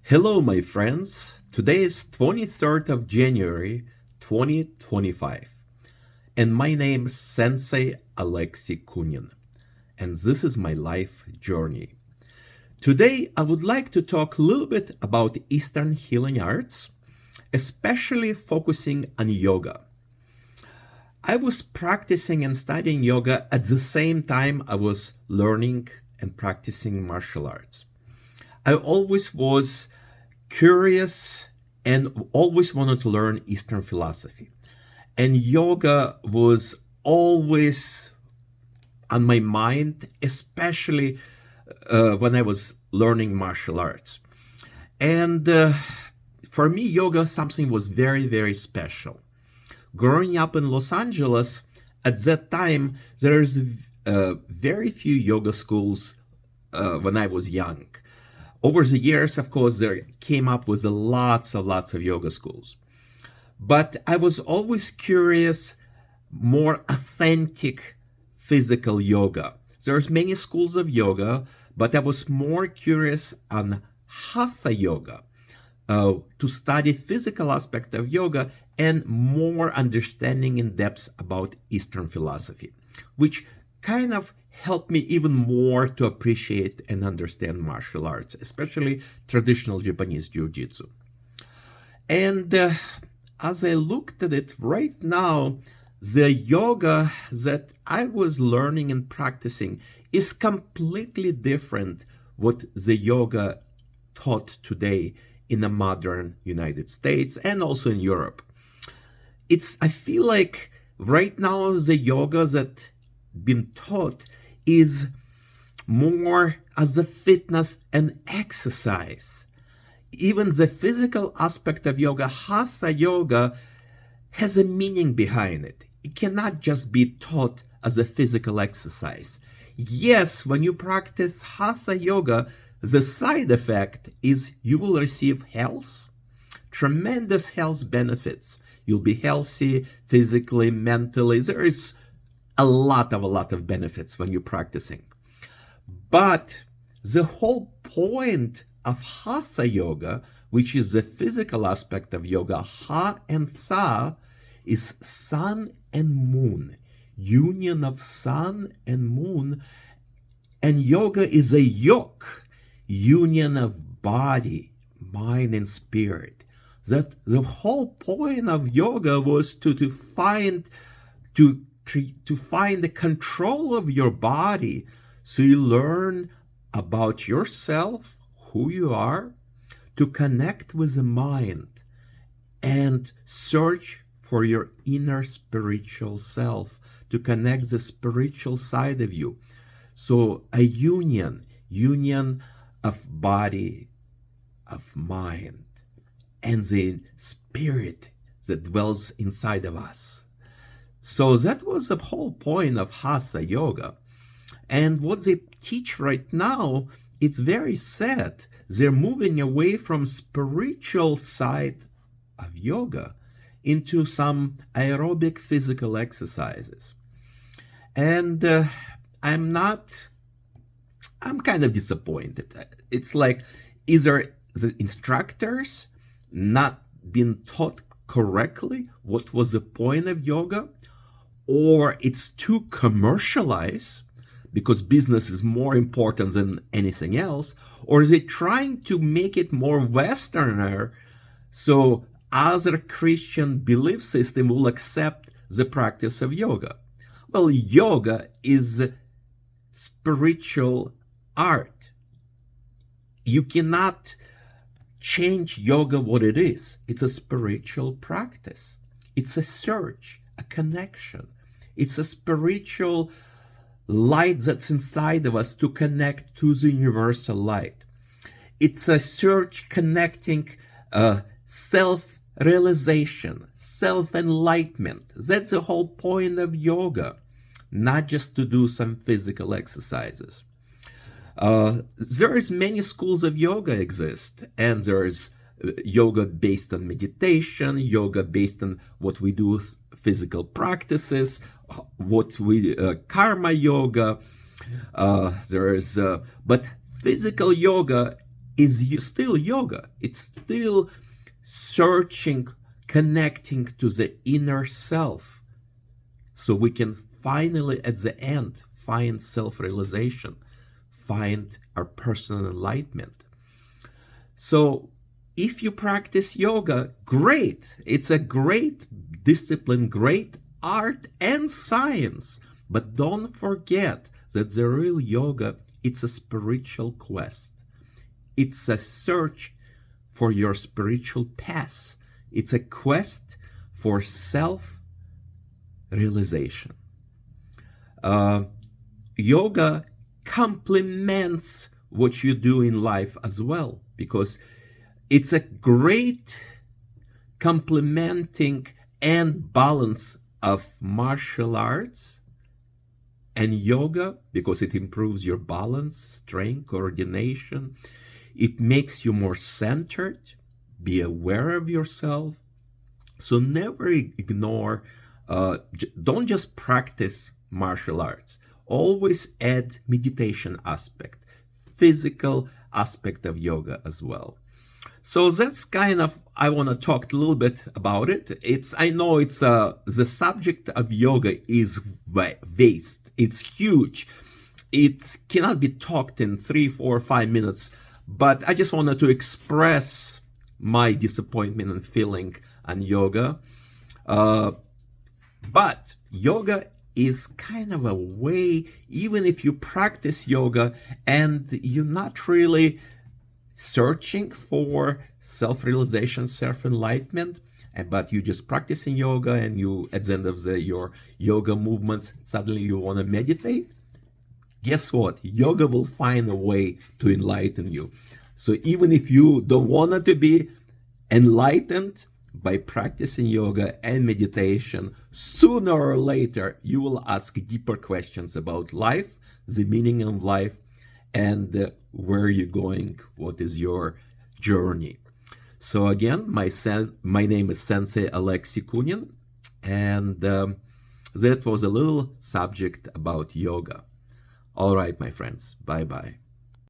Hello, my friends. Today is 23rd of January, 2025, and my name is Sensei Alexey Kunin, and this is my life journey. Today, I would like to talk a little bit about Eastern healing arts, especially focusing on yoga. I was practicing and studying yoga at the same time I was learning and practicing martial arts. I always was curious and always wanted to learn Eastern philosophy. And yoga was always on my mind, especially when I was learning martial arts. And for me, yoga something was very, very special. Growing up in Los Angeles, at that time, there's very few yoga schools when I was young. Over the years, of course, there came up with lots of yoga schools. But I was always curious, more authentic physical yoga. There's many schools of yoga, but I was more curious on hatha yoga, to study physical aspect of yoga and more understanding in depth about Eastern philosophy, which kind of helped me even more to appreciate and understand martial arts, especially traditional Japanese Ju-Jitsu. And as I looked at it right now, the yoga that I was learning and practicing is completely different what the yoga taught today in the modern United States and also in Europe. I feel like right now the yoga that been taught is more as a fitness and exercise. Even the physical aspect of yoga, hatha yoga, has a meaning behind it. It cannot just be taught as a physical exercise. Yes, when you practice hatha yoga, the side effect is you will receive health, tremendous health benefits. You'll be healthy physically, mentally. There is a lot of benefits when you're practicing. But the whole point of hatha yoga, which is the physical aspect of yoga, ha and tha, is sun and moon, union of sun and moon. And yoga is a yoke, union of body, mind, and spirit. That the whole point of yoga was to find the control of your body, so you learn about yourself, who you are, to connect with the mind and search for your inner spiritual self, to connect the spiritual side of you. So a union of body, of mind, and the spirit that dwells inside of us. So that was the whole point of hatha yoga. And what they teach right now, it's very sad. They're moving away from spiritual side of yoga into some aerobic physical exercises. And I'm kind of disappointed. It's like either the instructors not been taught correctly what was the point of yoga, or it's too commercialized because business is more important than anything else, or is it trying to make it more Westerner so other Christian belief system will accept the practice of yoga? Well, yoga is spiritual art. You cannot change yoga what it is. It's a spiritual practice. It's a search, a connection. It's a spiritual light that's inside of us to connect to the universal light. It's a search connecting self-realization, self-enlightenment. That's the whole point of yoga, not just to do some physical exercises. There is many schools of yoga exist, and there is yoga based on meditation, yoga based on what we do with physical practices, what we karma yoga. But physical yoga is still yoga. It's still searching, connecting to the inner self, so we can finally, at the end, find self-realization, find our personal enlightenment. So if you practice yoga, great. It's a great discipline, great art and science. But don't forget that the real yoga, it's a spiritual quest. It's a search for your spiritual path. It's a quest for self-realization. Yoga complements what you do in life as well, because it's a great complementing and balance of martial arts and yoga, because it improves your balance, strength, coordination. It makes you more centered, be aware of yourself. So never ignore, don't just practice martial arts. Always add meditation aspect, physical aspect of yoga as well. So that's kind of, I want to talk a little bit about it. I know it's the subject of yoga is vast. It's huge. It cannot be talked in 3, 4, 5 minutes. But I just wanted to express my disappointment and feeling on yoga. But yoga is kind of a way, even if you practice yoga and you're not really searching for self-realization, self-enlightenment, but you just practicing yoga, and you, at the end of your yoga movements, suddenly you want to meditate. Guess what? Yoga will find a way to enlighten you. So even if you don't want to be enlightened, by practicing yoga and meditation, sooner or later you will ask deeper questions about life, the meaning of life, and where you're going, what is your journey. So again, my name is Sensei Alexey Kunin, and that was a little subject about yoga. All right, my friends, bye-bye.